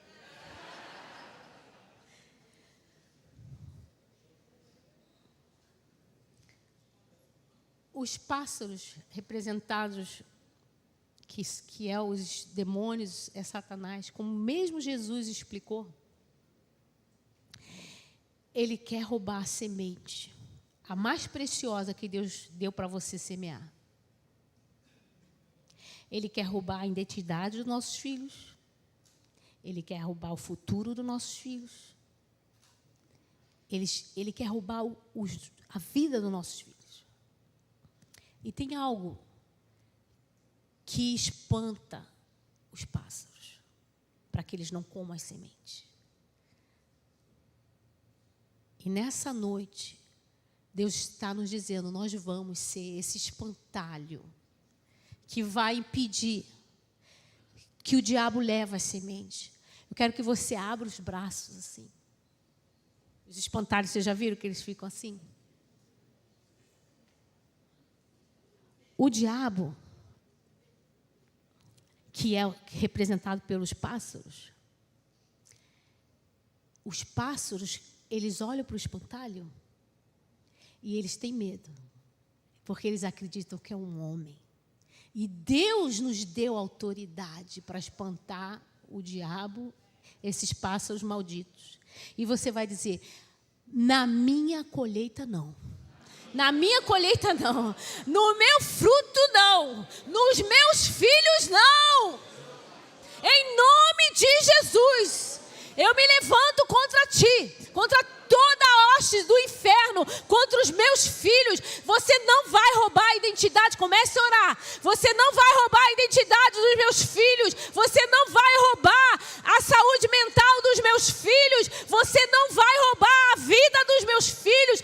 Speaker 1: Os pássaros representados, que é os demônios, é Satanás, como mesmo Jesus explicou, ele quer roubar a semente. a mais preciosa que Deus deu para você semear. Ele quer roubar a identidade dos nossos filhos. Ele quer roubar o futuro dos nossos filhos. Ele quer roubar a vida dos nossos filhos. E tem algo que espanta os pássaros, para que eles não comam as sementes. E nessa noite, Deus está nos dizendo, nós vamos ser esse espantalho que vai impedir que o diabo leve as sementes. Eu quero que você abra os braços assim. Os espantalhos, vocês já viram que eles ficam assim? O diabo, que é representado pelos pássaros, os pássaros, eles olham para o espantalho e eles têm medo, porque eles acreditam que é um homem. E Deus nos deu autoridade para espantar o diabo, esses pássaros malditos. E você vai dizer, na minha colheita não. Na minha colheita não. No meu fruto não. Nos meus filhos não. Em nome de Jesus, eu me levanto contra ti, contra toda a hoste do inferno, contra os meus filhos. Você não vai roubar a identidade. Comece a orar. Você não vai roubar a identidade dos meus filhos. Você não vai roubar a saúde mental dos meus filhos. Você não vai roubar a vida dos meus filhos.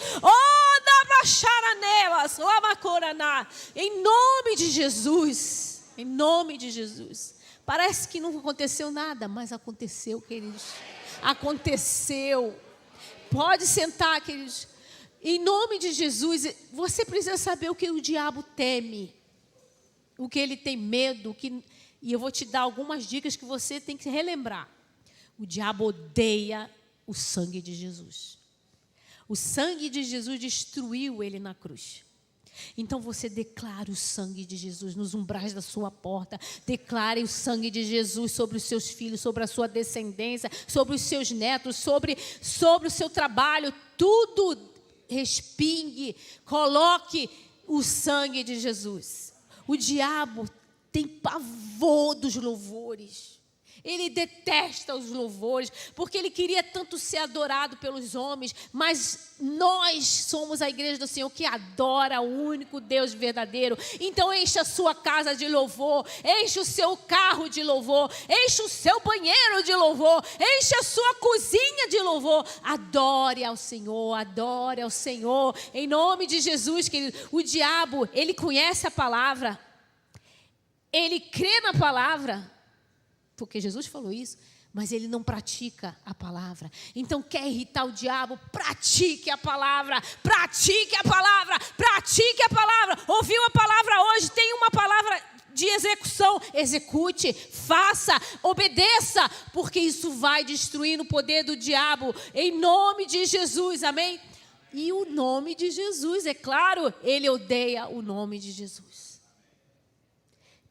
Speaker 1: Em nome de Jesus. Em nome de Jesus. Parece que não aconteceu nada, mas aconteceu, queridos. Aconteceu. Pode sentar, queridos. Em nome de Jesus, você precisa saber o que o diabo teme, o que ele tem medo, e eu vou te dar algumas dicas que você tem que relembrar. O diabo odeia o sangue de Jesus. O sangue de Jesus destruiu ele na cruz. Então você declara o sangue de Jesus nos umbrais da sua porta. Declare o sangue de Jesus sobre os seus filhos, sobre a sua descendência, sobre os seus netos, sobre o seu trabalho. Tudo respingue, coloque o sangue de Jesus. O diabo tem pavor dos louvores. Ele detesta os louvores, porque ele queria tanto ser adorado pelos homens, mas nós somos a igreja do Senhor que adora o único Deus verdadeiro. Então encha a sua casa de louvor, enche o seu carro de louvor, enche o seu banheiro de louvor, enche a sua cozinha de louvor. Adore ao Senhor, em nome de Jesus, querido. O diabo, ele conhece a palavra, ele crê na palavra, porque Jesus falou isso, mas ele não pratica a palavra. Então, quer irritar o diabo? Pratique a palavra, pratique a palavra, pratique a palavra. Ouviu a palavra hoje? Tem uma palavra de execução. Execute, faça, obedeça, porque isso vai destruir o poder do diabo, em nome de Jesus, amém? E o nome de Jesus, é claro, ele odeia o nome de Jesus.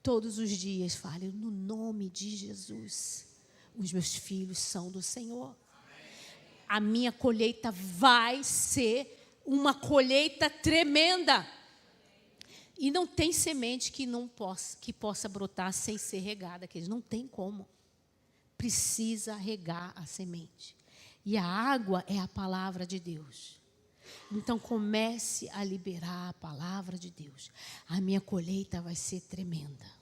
Speaker 1: Todos os dias fale, no nome de Jesus, os meus filhos são do Senhor. A minha colheita vai ser uma colheita tremenda. E não tem semente que possa brotar sem ser regada, que não tem como. Precisa regar a semente. E a água é a palavra de Deus. Então comece a liberar a palavra de Deus. A minha colheita vai ser tremenda.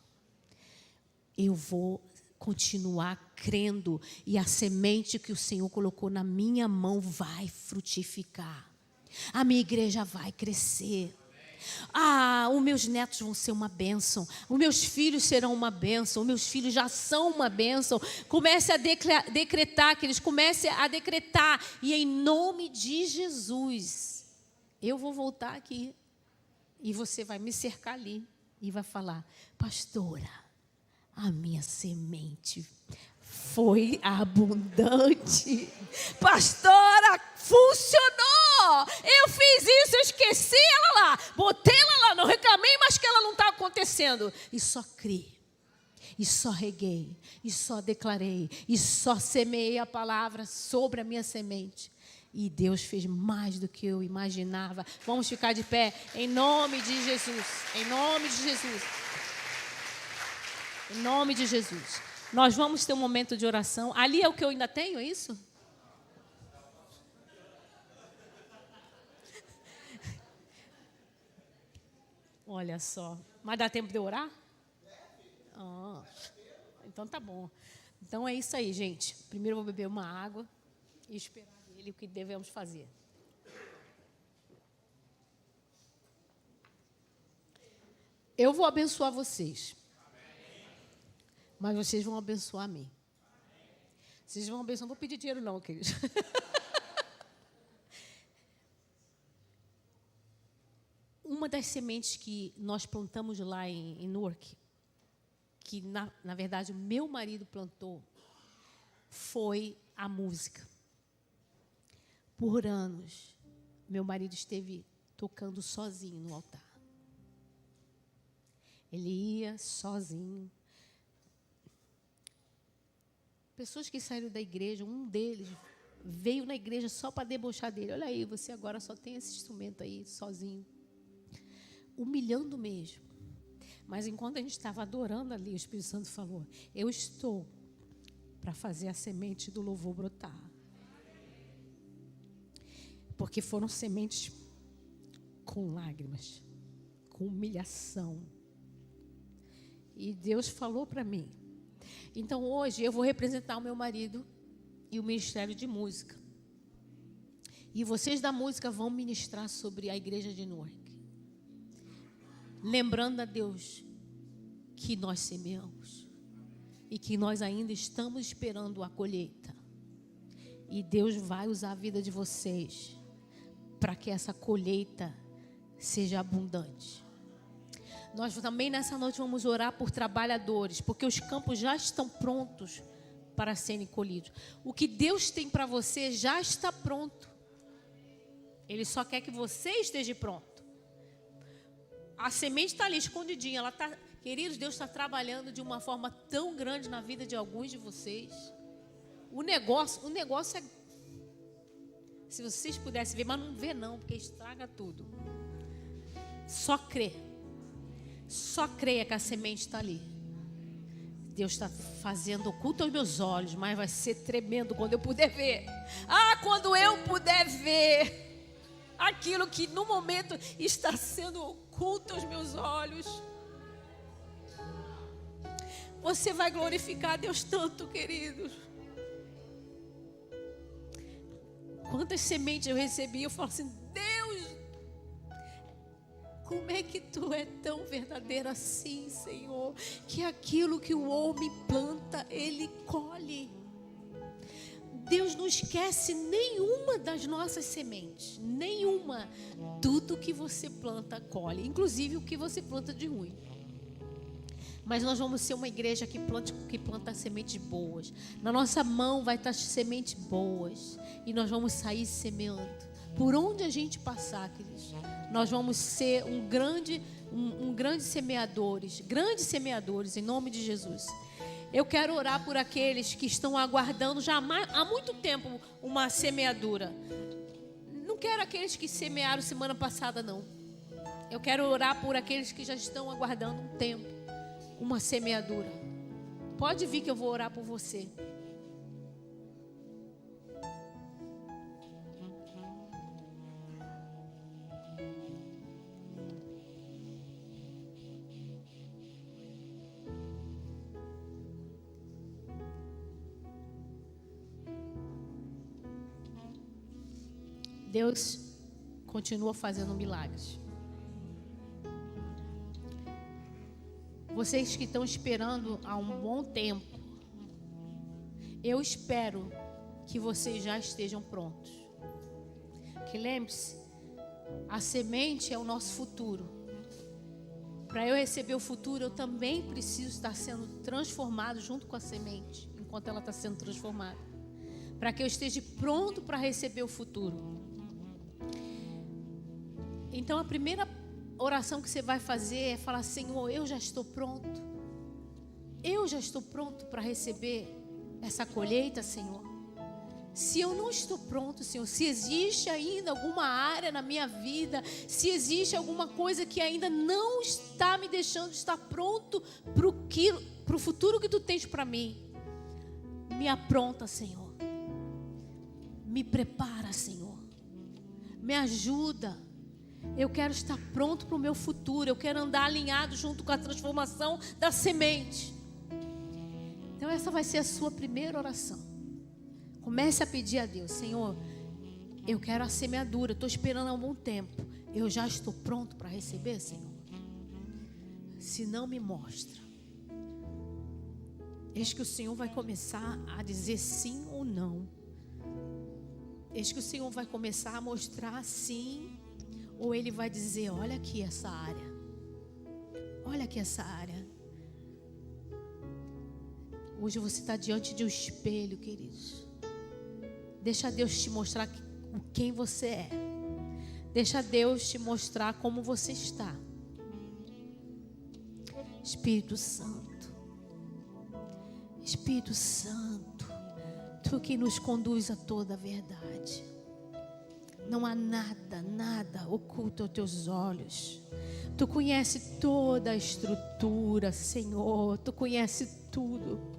Speaker 1: Eu vou continuar crendo e a semente que o Senhor colocou na minha mão vai frutificar. A minha igreja vai crescer. Os meus netos vão ser uma bênção. Os meus filhos serão uma bênção. Os meus filhos já são uma bênção. Comece a decretar, que eles comecem a decretar. E em nome de Jesus, eu vou voltar aqui. E você vai me cercar ali e vai falar, pastora, a minha semente foi abundante. Pastora, funcionou. Eu fiz isso, eu esqueci ela lá. Botei ela lá, não reclamei, mas que ela não está acontecendo. E só criei, e só reguei, e só declarei, e só semeei a palavra sobre a minha semente. E Deus fez mais do que eu imaginava. Vamos ficar de pé em nome de Jesus. Em nome de Jesus. Em nome de Jesus. Nós vamos ter um momento de oração. Ali é o que eu ainda tenho, é isso? Olha só. Mas dá tempo de eu orar? Então tá bom. Então é isso aí, gente. Primeiro eu vou beber uma água e esperar dele o que devemos fazer. Eu vou abençoar vocês. Mas vocês vão abençoar a mim. Vocês vão abençoar. Não vou pedir dinheiro não, queridos. Uma das sementes que nós plantamos lá em Newark, que na verdade o meu marido plantou, foi a música. Por anos, meu marido esteve tocando sozinho no altar. Ele ia sozinho. Pessoas que saíram da igreja, um deles veio na igreja só para debochar dele. Olha aí, você agora só tem esse instrumento aí, sozinho. Humilhando mesmo. Mas enquanto a gente estava adorando ali, o Espírito Santo falou, eu estou para fazer a semente do louvor brotar. Porque foram sementes com lágrimas, com humilhação. E Deus falou para mim. Então hoje eu vou representar o meu marido e o Ministério de Música. E vocês da música vão ministrar sobre a igreja de Newark. Lembrando a Deus que nós semeamos e que nós ainda estamos esperando a colheita. E Deus vai usar a vida de vocês para que essa colheita seja abundante. Nós também nessa noite vamos orar por trabalhadores, porque os campos já estão prontos para serem colhidos. O que Deus tem para você já está pronto. Ele só quer que você esteja pronto. A semente está ali escondidinha. Ela tá, queridos, Deus está trabalhando de uma forma tão grande na vida de alguns de vocês. O negócio é... Se vocês pudessem ver, mas não vê não, porque estraga tudo. Só crê. Só creia que a semente está ali. Deus está fazendo oculto aos meus olhos, mas vai ser tremendo quando eu puder ver. Quando eu puder ver aquilo que no momento está sendo oculto aos meus olhos. Você vai glorificar a Deus tanto, queridos. Quantas sementes eu recebi, eu falo assim, Deus, como é que Tu é tão verdadeiro assim, Senhor? Que aquilo que o homem planta, ele colhe. Deus não esquece nenhuma das nossas sementes, nenhuma. Tudo que você planta, colhe, inclusive o que você planta de ruim. Mas nós vamos ser uma igreja que planta sementes boas. Na nossa mão vai estar sementes boas. E nós vamos sair semeando. Por onde a gente passar, queridos, nós vamos ser grandes semeadores, em nome de Jesus. Eu quero orar por aqueles que estão aguardando já há muito tempo uma semeadura. Não quero aqueles que semearam semana passada, não. Eu quero orar por aqueles que já estão aguardando um tempo, uma semeadura. Pode vir que eu vou orar por você. Deus continua fazendo milagres. Vocês que estão esperando há um bom tempo, eu espero que vocês já estejam prontos. Que lembre-se, a semente é o nosso futuro. Para eu receber o futuro, eu também preciso estar sendo transformado junto com a semente, enquanto ela está sendo transformada. Para que eu esteja pronto para receber o futuro. Então, a primeira oração que você vai fazer é falar, Senhor, eu já estou pronto. Eu já estou pronto para receber essa colheita, Senhor. Se eu não estou pronto, Senhor, se existe ainda alguma área na minha vida, se existe alguma coisa que ainda não está me deixando estar pronto para o futuro que Tu tens para mim, me apronta, Senhor. Me prepara, Senhor. Me ajuda. Eu quero estar pronto para o meu futuro. Eu quero andar alinhado junto com a transformação da semente. Então essa vai ser a sua primeira oração. Comece a pedir a Deus: Senhor, eu quero a semeadura. Estou esperando há algum tempo. Eu já estou pronto para receber, Senhor? Se não, me mostra. Eis que o Senhor vai começar a dizer sim ou não. Eis que o Senhor vai começar a mostrar sim, ou Ele vai dizer: olha aqui essa área. Olha aqui essa área. Hoje você está diante de um espelho, queridos. Deixa Deus te mostrar quem você é. Deixa Deus te mostrar como você está. Espírito Santo. Espírito Santo. Tu que nos conduz a toda a verdade. Não há nada oculto aos teus olhos. Tu conhece toda a estrutura, Senhor. Tu conhece tudo.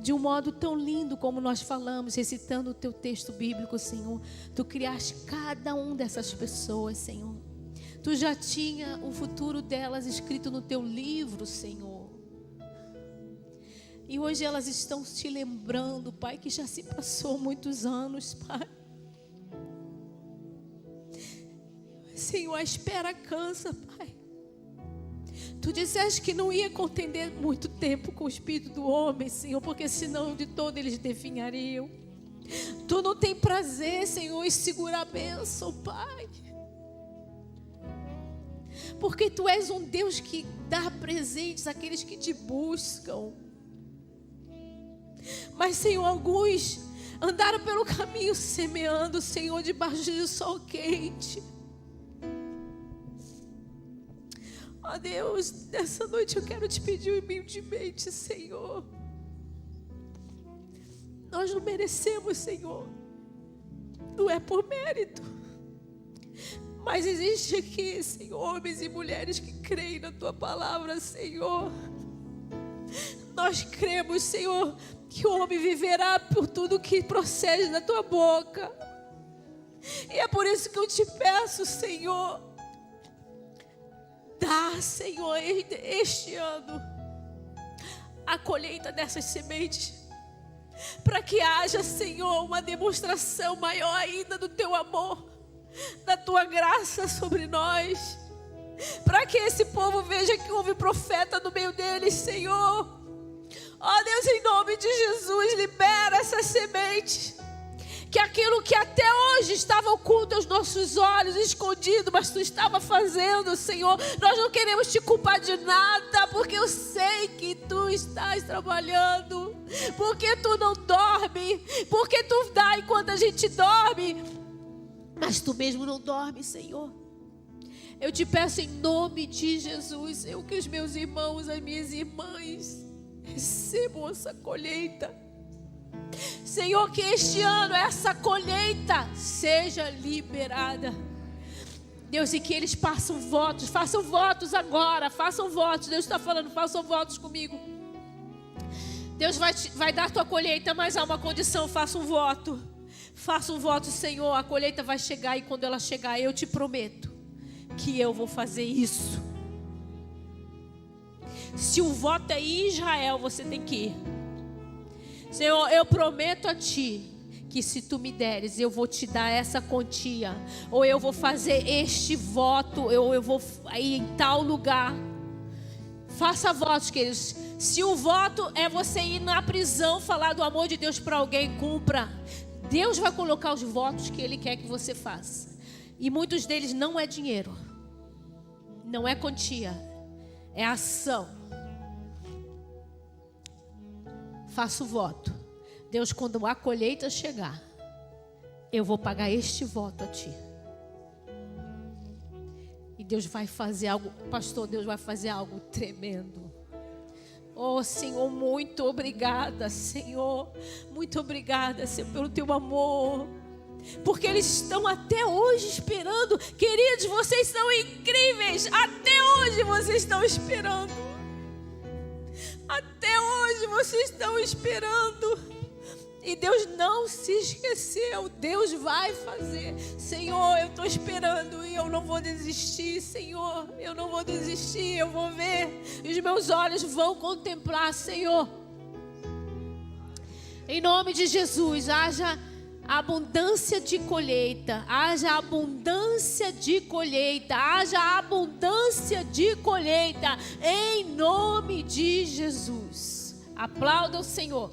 Speaker 1: De um modo tão lindo como nós falamos, recitando o Teu texto bíblico, Senhor. Tu criaste cada um dessas pessoas, Senhor. Tu já tinha o futuro delas escrito no Teu livro, Senhor. E hoje elas estão te lembrando, Pai, que já se passou muitos anos, Pai. Senhor, a espera cansa, Pai. Tu disseste que não ia contender muito tempo com o espírito do homem, Senhor, porque senão de todo eles definhariam. Tu não tem prazer, Senhor, em segurar a bênção, Pai. Porque Tu és um Deus que dá presentes àqueles que Te buscam. Mas, Senhor, alguns andaram pelo caminho semeando, Senhor, debaixo de sol quente. Ó Deus, nessa noite eu quero Te pedir humildemente, Senhor. Nós não merecemos, Senhor. Não é por mérito. Mas existe aqui, Senhor, homens e mulheres que creem na Tua palavra, Senhor. Nós cremos, Senhor, que o homem viverá por tudo que procede da Tua boca. E é por isso que eu Te peço, Senhor, dá, Senhor, este ano a colheita dessas sementes, para que haja, Senhor, uma demonstração maior ainda do Teu amor, da Tua graça sobre nós, para que esse povo veja que houve profeta no meio deles, Senhor. Ó Deus, em nome de Jesus, libera essa semente. Que aquilo que até hoje estava oculto aos nossos olhos, escondido, mas Tu estava fazendo, Senhor. Nós não queremos Te culpar de nada, porque eu sei que Tu estás trabalhando. Porque Tu não dorme, porque Tu dá enquanto a gente dorme, mas Tu mesmo não dorme, Senhor. Eu Te peço em nome de Jesus, Senhor, que os meus irmãos, as minhas irmãs recebam essa colheita. Senhor, que este ano essa colheita seja liberada. Deus, e que eles façam votos agora, façam votos. Deus está falando, façam votos comigo. Deus vai dar tua colheita, mas há uma condição, faça um voto. Faça um voto, Senhor, a colheita vai chegar e quando ela chegar, eu te prometo que eu vou fazer isso. Se o voto é em Israel, você tem que ir. Senhor, eu prometo a Ti que se Tu me deres, eu vou Te dar essa quantia, ou eu vou fazer este voto, ou eu vou ir em tal lugar. Faça votos, queridos. Se o voto é você ir na prisão falar do amor de Deus para alguém, cumpra. Deus vai colocar os votos que Ele quer que você faça. E muitos deles não é dinheiro, não é quantia, é ação. Faço voto. Deus, quando a colheita chegar, eu vou pagar este voto a Ti. E Deus vai fazer algo, pastor, Deus vai fazer algo tremendo. Oh, Senhor, muito obrigada, Senhor. Muito obrigada, Senhor, pelo teu amor. Porque eles estão até hoje esperando. Queridos, vocês são incríveis. Até hoje vocês estão esperando. Até hoje vocês estão esperando. E Deus não se esqueceu. Deus vai fazer. Senhor, eu estou esperando e eu não vou desistir, Senhor. Eu não vou desistir, eu vou ver. E os meus olhos vão contemplar, Senhor. Em nome de Jesus, haja abundância de colheita. Haja abundância de colheita. Haja abundância de colheita. Em nome de Jesus. Aplauda o Senhor.